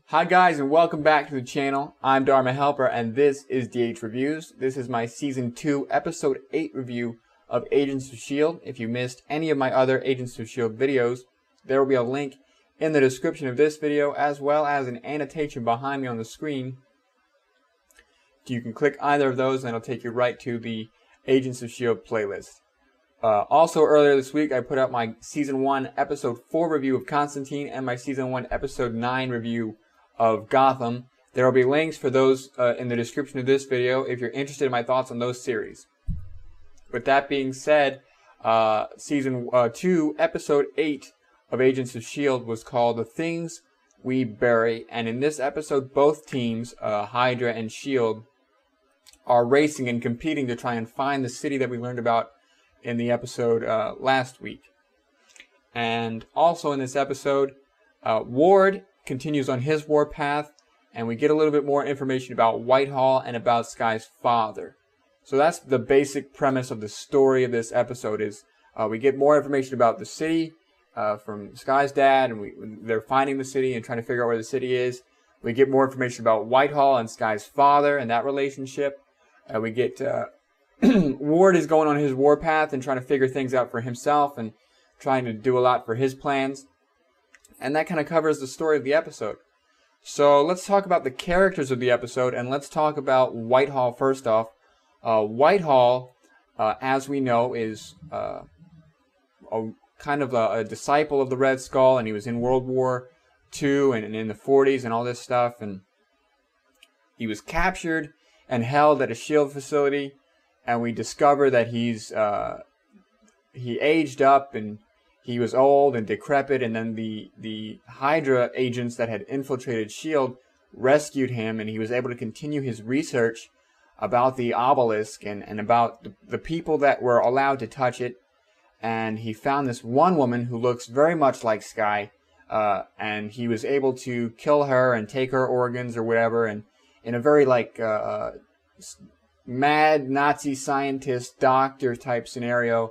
Hi guys, and welcome back to the channel. I'm Dharma Helper and this is DH Reviews. This is my Season 2 Episode 8 review of Agents of S.H.I.E.L.D. If you missed any of my other Agents of S.H.I.E.L.D. videos, there will be a link in the description of this video as well as an annotation behind me on the screen. You can click either of those and it'll take you right to the Agents of S.H.I.E.L.D. playlist. Also earlier this week I put out my Season 1 Episode 4 review of Constantine and my Season 1 Episode 9 review of Gotham. There will be links for those in the description of this video if you're interested in my thoughts on those series. With that being said, Season 2, Episode 8 of Agents of S.H.I.E.L.D. was called The Things We Bury, and in this episode both teams, Hydra and S.H.I.E.L.D., are racing and competing to try and find the city that we learned about in the episode last week. And also in this episode, Ward continues on his warpath, and we get a little bit more information about Whitehall and about Sky's father. So that's the basic premise of the story of this episode. Is we get more information about the city from Sky's dad, and they're finding the city and trying to figure out where the city is. We get more information about Whitehall and Sky's father and that relationship. We get Ward is going on his warpath and trying to figure things out for himself and trying to do a lot for his plans. And that kind of covers the story of the episode. So let's talk about the characters of the episode, and let's talk about Whitehall first off. Whitehall, as we know, is kind of a disciple of the Red Skull, and he was in World War II and in the 40s and all this stuff. And he was captured and held at a S.H.I.E.L.D. facility, and we discover that he aged up and he was old and decrepit, and then the Hydra agents that had infiltrated S.H.I.E.L.D. rescued him, and he was able to continue his research about the obelisk and about the people that were allowed to touch it. And he found this one woman who looks very much like Sky, and he was able to kill her and take her organs or whatever, and in a very mad Nazi scientist doctor type scenario,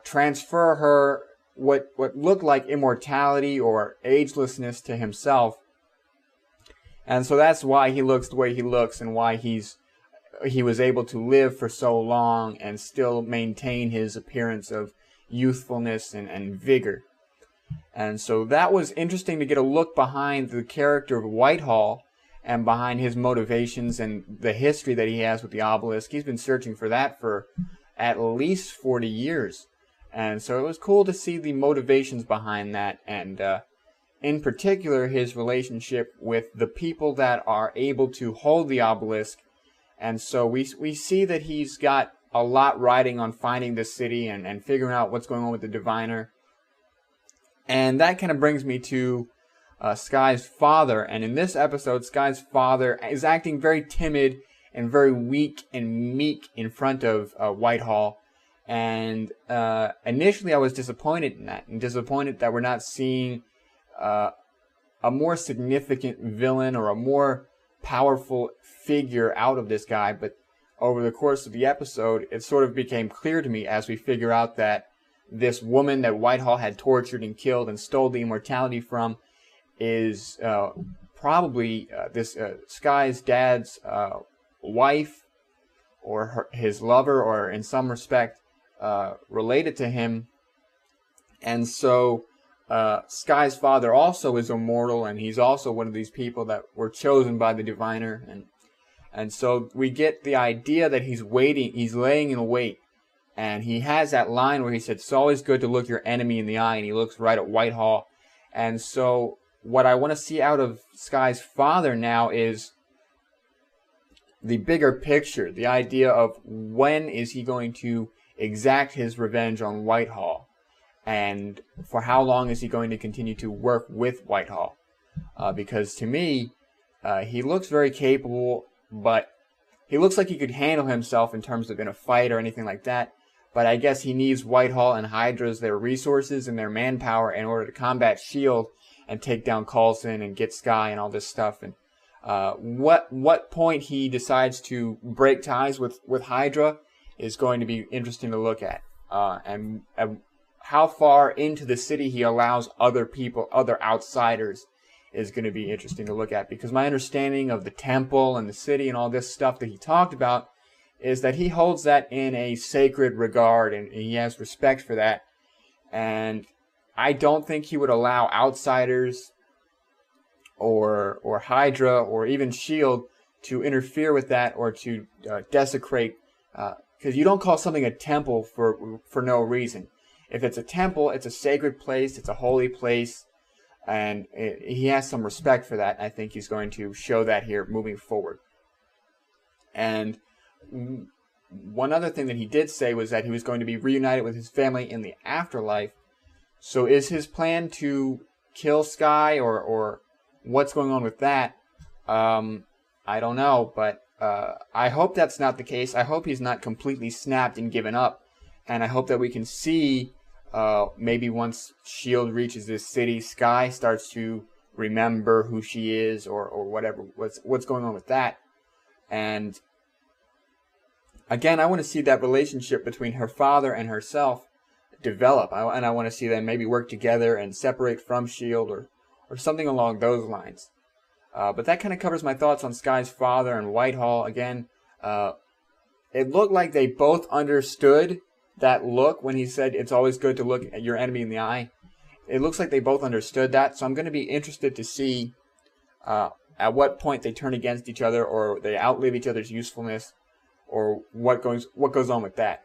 transfer her what looked like immortality or agelessness to himself. And so that's why he looks the way he looks, and why he was able to live for so long and still maintain his appearance of youthfulness and vigor. And so that was interesting to get a look behind the character of Whitehall and behind his motivations and the history that he has with the obelisk. He's been searching for that for at least 40 years. And so it was cool to see the motivations behind that, and in particular his relationship with the people that are able to hold the obelisk. And so we see that he's got a lot riding on finding the city and figuring out what's going on with the diviner. And that kind of brings me to Sky's father. And in this episode, Sky's father is acting very timid and very weak and meek in front of Whitehall. And initially I was disappointed in that, and disappointed that we're not seeing a more significant villain or a more powerful figure out of this guy. But over the course of the episode, it sort of became clear to me as we figure out that this woman that Whitehall had tortured and killed and stole the immortality from is probably this Sky's dad's wife, or his lover, or in some respect related to him. And so Sky's father also is immortal, and he's also one of these people that were chosen by the diviner. And so we get the idea that he's laying in wait. And he has that line where he said, "It's always good to look your enemy in the eye," and he looks right at Whitehall. And so what I want to see out of Sky's father now is the bigger picture, the idea of when is he going to exact his revenge on Whitehall, and for how long is he going to continue to work with Whitehall. Because to me, he looks very capable, but he looks like he could handle himself in terms of in a fight or anything like that. But I guess he needs Whitehall and Hydra's, their resources and their manpower, in order to combat S.H.I.E.L.D. and take down Coulson and get Sky and all this stuff. And what point he decides to break ties with Hydra is going to be interesting to look at. And how far into the city he allows other people, other outsiders, is going to be interesting to look at, because my understanding of the temple and the city and all this stuff that he talked about is that he holds that in a sacred regard, and he has respect for that. And I don't think he would allow outsiders or Hydra or even S.H.I.E.L.D. to interfere with that or to desecrate, because you don't call something a temple for no reason. If it's a temple, it's a sacred place, it's a holy place, and he has some respect for that. I think he's going to show that here moving forward. And one other thing that he did say was that he was going to be reunited with his family in the afterlife. So is his plan to kill Skye, or what's going on with that? I don't know, but I hope that's not the case. I hope he's not completely snapped and given up, and I hope that we can see maybe once S.H.I.E.L.D. reaches this city, Skye starts to remember who she is, or whatever, what's going on with that. And again, I want to see that relationship between her father and herself develop, and I want to see them maybe work together and separate from S.H.I.E.L.D. or something along those lines. But that kind of covers my thoughts on Skye's father and Whitehall. Again, it looked like they both understood that look when he said it's always good to look at your enemy in the eye. It looks like they both understood that, so I'm going to be interested to see at what point they turn against each other, or they outlive each other's usefulness, or what goes on with that.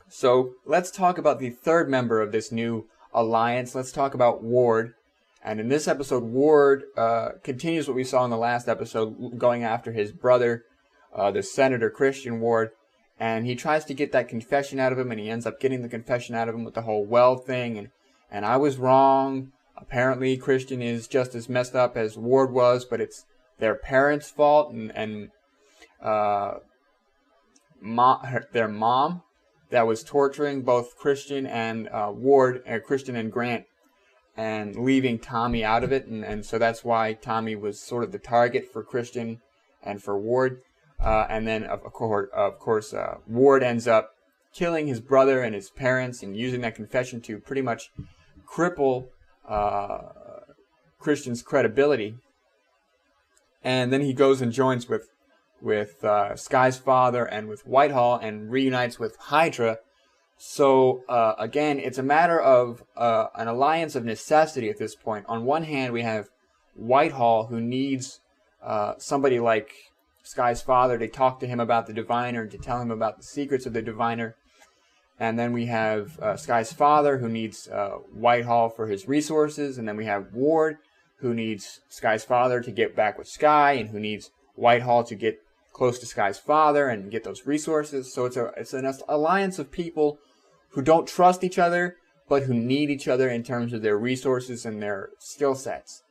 So let's talk about the third member of this new alliance. Let's talk about Ward. And in this episode, Ward continues what we saw in the last episode, going after his brother, the Senator Christian Ward. And he tries to get that confession out of him, and he ends up getting the confession out of him with the whole Weld thing. And I was wrong. Apparently, Christian is just as messed up as Ward was, but it's their parents' fault, and their mom that was torturing both Christian and Christian and Grant, and leaving Tommy out of it, and so that's why Tommy was sort of the target for Christian and for Ward. And then of course, Ward ends up killing his brother and his parents, and using that confession to pretty much cripple Christian's credibility. And then he goes and joins with Skye's father and with Whitehall, and reunites with Hydra. So again, it's a matter of an alliance of necessity at this point. On one hand, we have Whitehall, who needs somebody like Skye's father to talk to him about the Diviner and to tell him about the secrets of the Diviner. And then we have Skye's father, who needs Whitehall for his resources. And then we have Ward, who needs Skye's father to get back with Skye, and who needs Whitehall to get close to Skye's father and get those resources. So it's an alliance of people who don't trust each other, but who need each other in terms of their resources and their skill sets.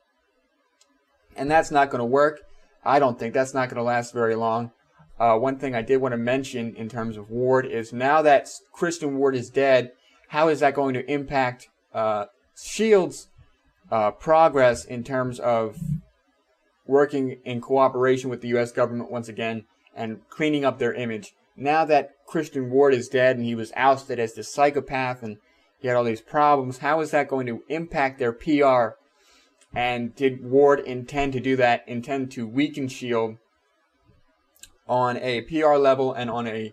And that's not going to work. I don't think that's not going to last very long. One thing I did want to mention in terms of Ward is, now that Christian Ward is dead, how is that going to impact S.H.I.E.L.D.'s progress in terms of working in cooperation with the U.S. government once again and cleaning up their image? Now that Christian Ward is dead and he was ousted as this psychopath and he had all these problems, how is that going to impact their PR? And did Ward intend to do that, intend to weaken S.H.I.E.L.D. on a PR level and on a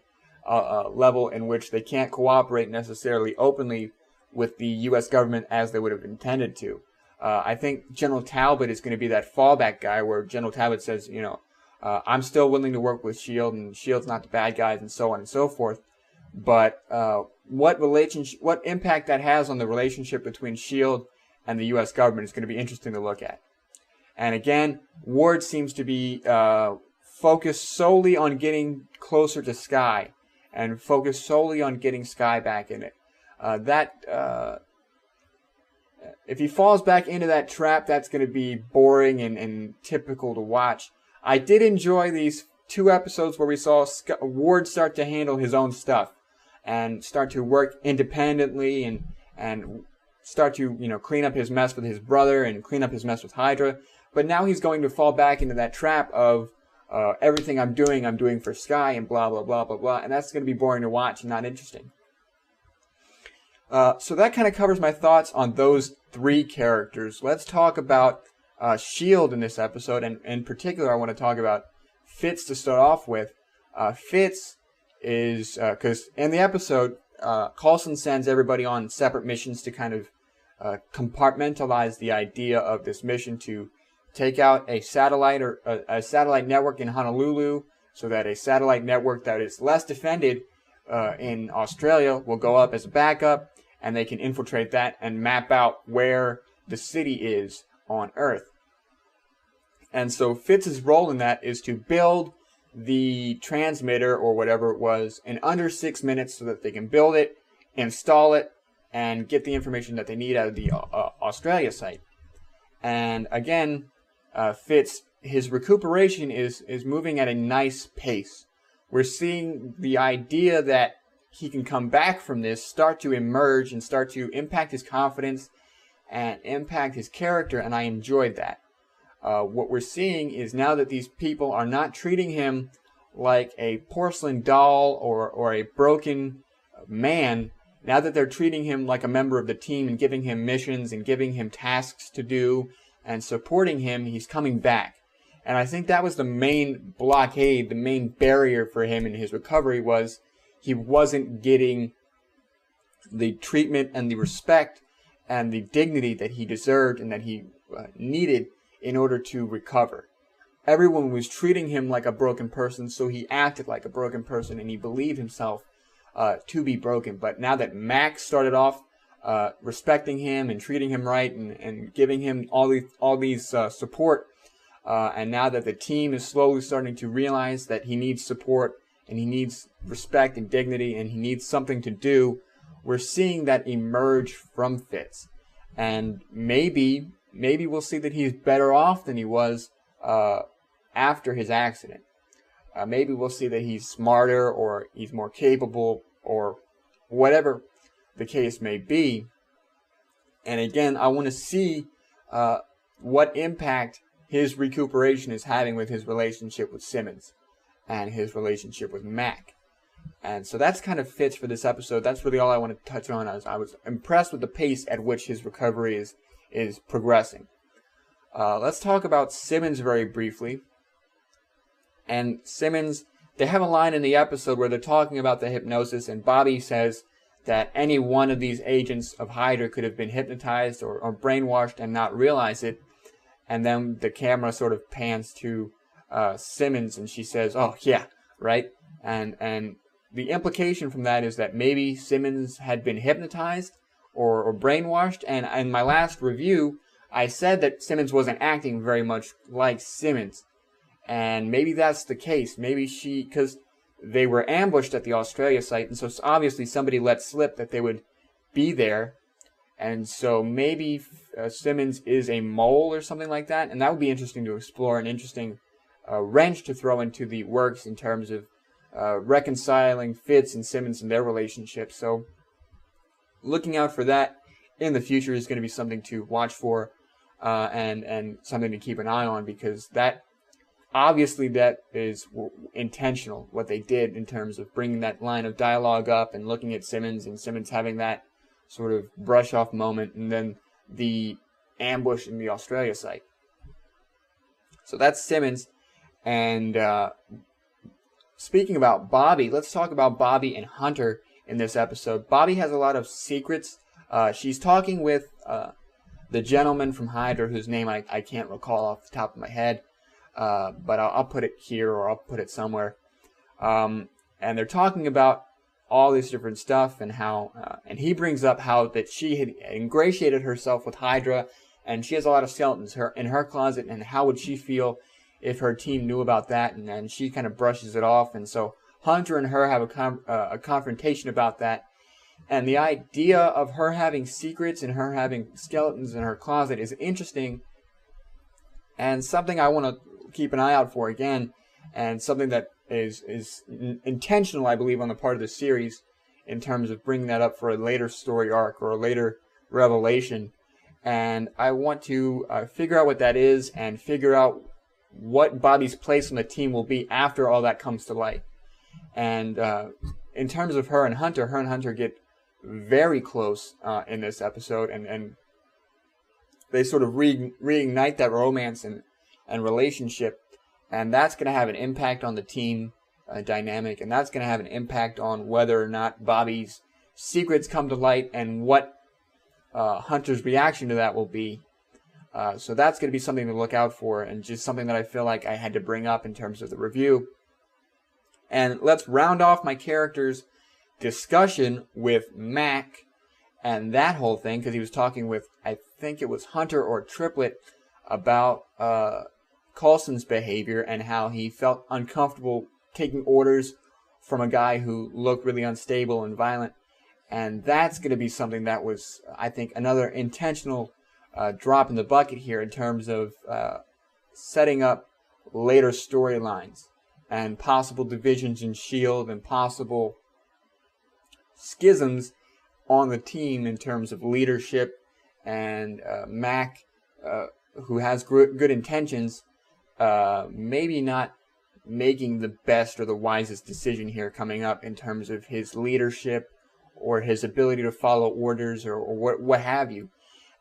level in which they can't cooperate necessarily openly with the U.S. government as they would have intended to? I think General Talbot is going to be that fallback guy, where General Talbot says, I'm still willing to work with S.H.I.E.L.D. and S.H.I.E.L.D.'s not the bad guys, and so on and so forth. But what impact that has on the relationship between S.H.I.E.L.D. and the U.S. government is going to be interesting to look at. And again, Ward seems to be focused solely on getting closer to Skye, and focused solely on getting Skye back in it. If he falls back into that trap, that's going to be boring and typical to watch. I did enjoy these 2 episodes where we saw Ward start to handle his own stuff and start to work independently and start to clean up his mess with his brother and clean up his mess with Hydra. But now he's going to fall back into that trap of everything I'm doing for Skye and blah blah blah blah blah, and that's going to be boring to watch and not interesting. So that kind of covers my thoughts on those three characters. Let's talk about S.H.I.E.L.D. in this episode, and in particular I want to talk about Fitz to start off with. Fitz is, because in the episode, Coulson sends everybody on separate missions to kind of compartmentalize the idea of this mission to take out a satellite or a satellite network in Honolulu, so that a satellite network that is less defended in Australia will go up as a backup, and they can infiltrate that and map out where the city is on Earth. And so Fitz's role in that is to build the transmitter or whatever it was in under 6 minutes so that they can build it, install it, and get the information that they need out of the Australia site. And again, Fitz, his recuperation is moving at a nice pace. We're seeing the idea that he can come back from this start to emerge and start to impact his confidence and impact his character, and I enjoyed that. What we're seeing is now that these people are not treating him like a porcelain doll or a broken man, now that they're treating him like a member of the team and giving him missions and giving him tasks to do and supporting him, he's coming back. And I think that was the main blockade, the main barrier for him in his recovery, was he wasn't getting the treatment and the respect and the dignity that he deserved and that he needed in order to recover. Everyone was treating him like a broken person, so he acted like a broken person and he believed himself to be broken. But now that Max started off respecting him and treating him right and giving him all these support, and now that the team is slowly starting to realize that he needs support and he needs respect and dignity and he needs something to do, we're seeing that emerge from Fitz. And maybe we'll see that he's better off than he was after his accident. Maybe we'll see that he's smarter or he's more capable or whatever the case may be. And again, I want to see what impact his recuperation is having with his relationship with Simmons and his relationship with Mac. And so that's kind of Fitz for this episode. That's really all I want to touch on. I was impressed with the pace at which his recovery is progressing. Let's talk about Simmons very briefly. And Simmons, they have a line in the episode where they're talking about the hypnosis, and Bobby says that any one of these agents of Hydra could have been hypnotized or brainwashed and not realize it. And then the camera sort of pans to Simmons, and she says, "Oh yeah, right." And the implication from that is that maybe Simmons had been hypnotized or brainwashed. And in my last review, I said that Simmons wasn't acting very much like Simmons. And maybe that's the case. Maybe because they were ambushed at the Australia site, and so obviously somebody let slip that they would be there. And so maybe Simmons is a mole or something like that. And that would be interesting to explore, an interesting wrench to throw into the works in terms of reconciling Fitz and Simmons and their relationship. So looking out for that in the future is going to be something to watch for and something to keep an eye on, because that obviously that is intentional, what they did in terms of bringing that line of dialogue up and looking at Simmons and Simmons having that sort of brush off moment, and then the ambush in the Australia site. So that's Simmons. And speaking about Bobby, let's talk about Bobby and Hunter in this episode. Bobby has a lot of secrets. She's talking with the gentleman from Hydra, whose name I can't recall off the top of my head, but I'll put it here or I'll put it somewhere. And they're talking about all this different stuff and how, and he brings up how that she had ingratiated herself with Hydra, and she has a lot of skeletons in her closet, and how would she feel if her team knew about that, and she kind of brushes it off. And so Hunter and her have a confrontation about that, and the idea of her having secrets and her having skeletons in her closet is interesting, and something I want to keep an eye out for again, and something that is intentional, I believe, on the part of the series in terms of bringing that up for a later story arc or a later revelation. And I want to figure out what that is and figure out what Bobby's place on the team will be after all that comes to light. And in terms of her and Hunter get very close in this episode, and they sort of reignite that romance and relationship, and that's going to have an impact on the team dynamic, and that's going to have an impact on whether or not Bobby's secrets come to light and what Hunter's reaction to that will be. So that's going to be something to look out for, and just something that I feel like I had to bring up in terms of the review. And let's round off my character's discussion with Mac and that whole thing, because he was talking with, I think it was Hunter or Triplet, about Coulson's behavior and how he felt uncomfortable taking orders from a guy who looked really unstable and violent. And that's going to be something that was, I think, another intentional drop in the bucket here in terms of setting up later storylines and possible divisions in S.H.I.E.L.D. and possible schisms on the team in terms of leadership, and Mac, who has good intentions, maybe not making the best or the wisest decision here coming up in terms of his leadership or his ability to follow orders or what have you.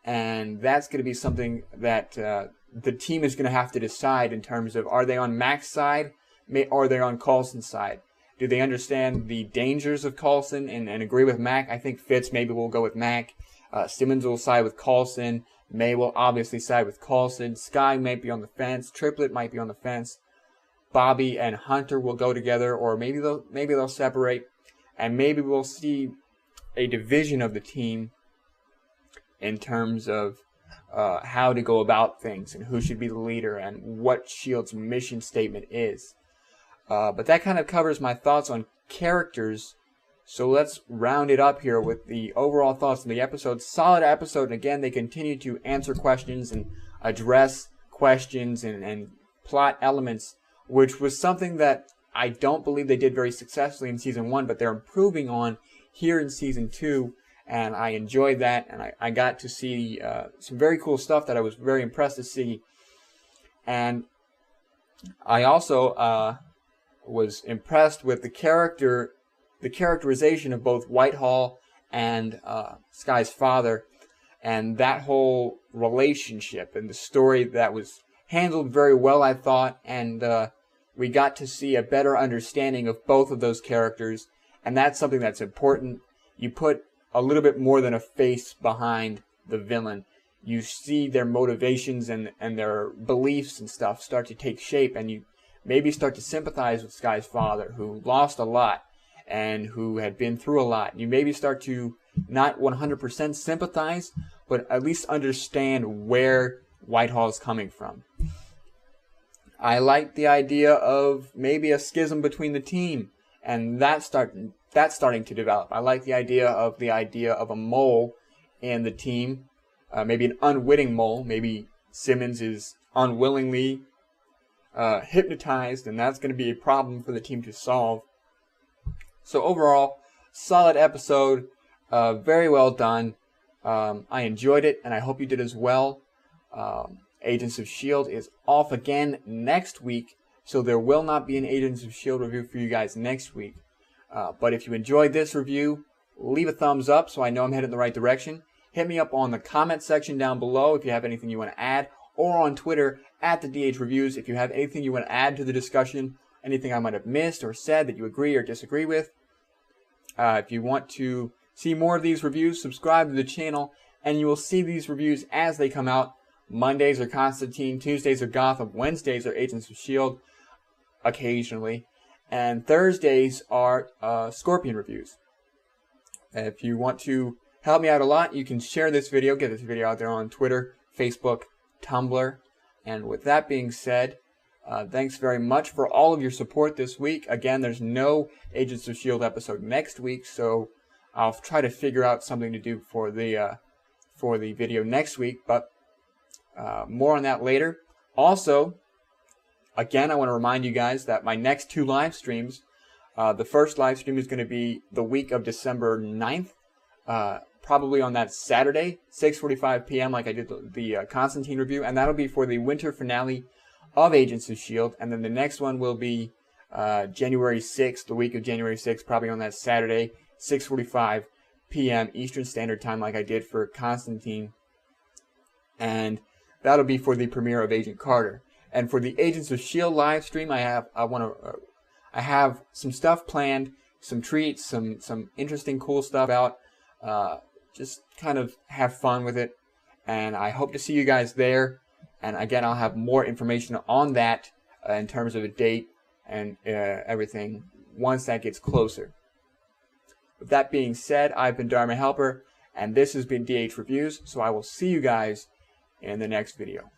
And that's going to be something that the team is going to have to decide in terms of, are they on Mac's side or are they on Coulson's side? Do they understand the dangers of Coulson and agree with Mac? I think Fitz maybe will go with Mac. Simmons will side with Coulson. May will obviously side with Coulson. Sky might be on the fence. Triplet might be on the fence. Bobby and Hunter will go together, or maybe they'll separate, and maybe we'll see a division of the team in terms of how to go about things and who should be the leader and what S.H.I.E.L.D's mission statement is. But that kind of covers my thoughts on characters. So let's round it up here with the overall thoughts on the episode. Solid episode. And again, they continue to answer questions and address questions and plot elements, which was something that I don't believe they did very successfully in Season 1, but they're improving on here in Season 2. And I enjoyed that. And I got to see some very cool stuff that I was very impressed to see. And I also was impressed with the characterization of both Whitehall and Sky's father, and that whole relationship and the story that was handled very well, I thought, and we got to see a better understanding of both of those characters, and that's something that's important. You put a little bit more than a face behind the villain. You see their motivations and their beliefs and stuff start to take shape, and you maybe start to sympathize with Sky's father, who lost a lot and who had been through a lot. You maybe start to not 100% sympathize, but at least understand where Whitehall is coming from. I like the idea of maybe a schism between the team, and that's starting to develop. I like the idea of a mole in the team, maybe an unwitting mole. Maybe Simmons is unwillingly hypnotized, and that's going to be a problem for the team to solve. So overall, solid episode, very well done. I enjoyed it, and I hope you did as well. Agents of S.H.I.E.L.D. is off again next week, so there will not be an Agents of S.H.I.E.L.D. review for you guys next week. But if you enjoyed this review, leave a thumbs up so I know I'm headed in the right direction. Hit me up on the comment section down below if you have anything you want to add, or on Twitter at the DH Reviews if you have anything you want to add to the discussion, anything I might have missed or said that you agree or disagree with. If you want to see more of these reviews, subscribe to the channel, and you will see these reviews as they come out. Mondays are Constantine, Tuesdays are Gotham, Wednesdays are Agents of S.H.I.E.L.D. occasionally, and Thursdays are Scorpion reviews. If you want to help me out a lot, you can share this video, get this video out there on Twitter, Facebook, Tumblr. And with that being said, thanks very much for all of your support this week. Again, there's no Agents of S.H.I.E.L.D. episode next week, so I'll try to figure out something to do for the video next week, but more on that later. Also, again, I want to remind you guys that my next 2 live streams, the first live stream is going to be the week of December 9th, probably on that Saturday, 6:45 p.m. like I did the Constantine review, and that'll be for the winter finale of Agents of S.H.I.E.L.D. And then the next one will be January 6th, the week of January 6th, probably on that Saturday, 6:45 p.m. Eastern Standard Time, like I did for Constantine. And that'll be for the premiere of Agent Carter. And for the Agents of S.H.I.E.L.D. live stream, I have some stuff planned, some treats, some interesting, cool stuff out. Just kind of have fun with it. And I hope to see you guys there. And again, I'll have more information on that in terms of a date and everything once that gets closer. With that being said, I've been Dharma Helper, and this has been DH Reviews, so I will see you guys in the next video.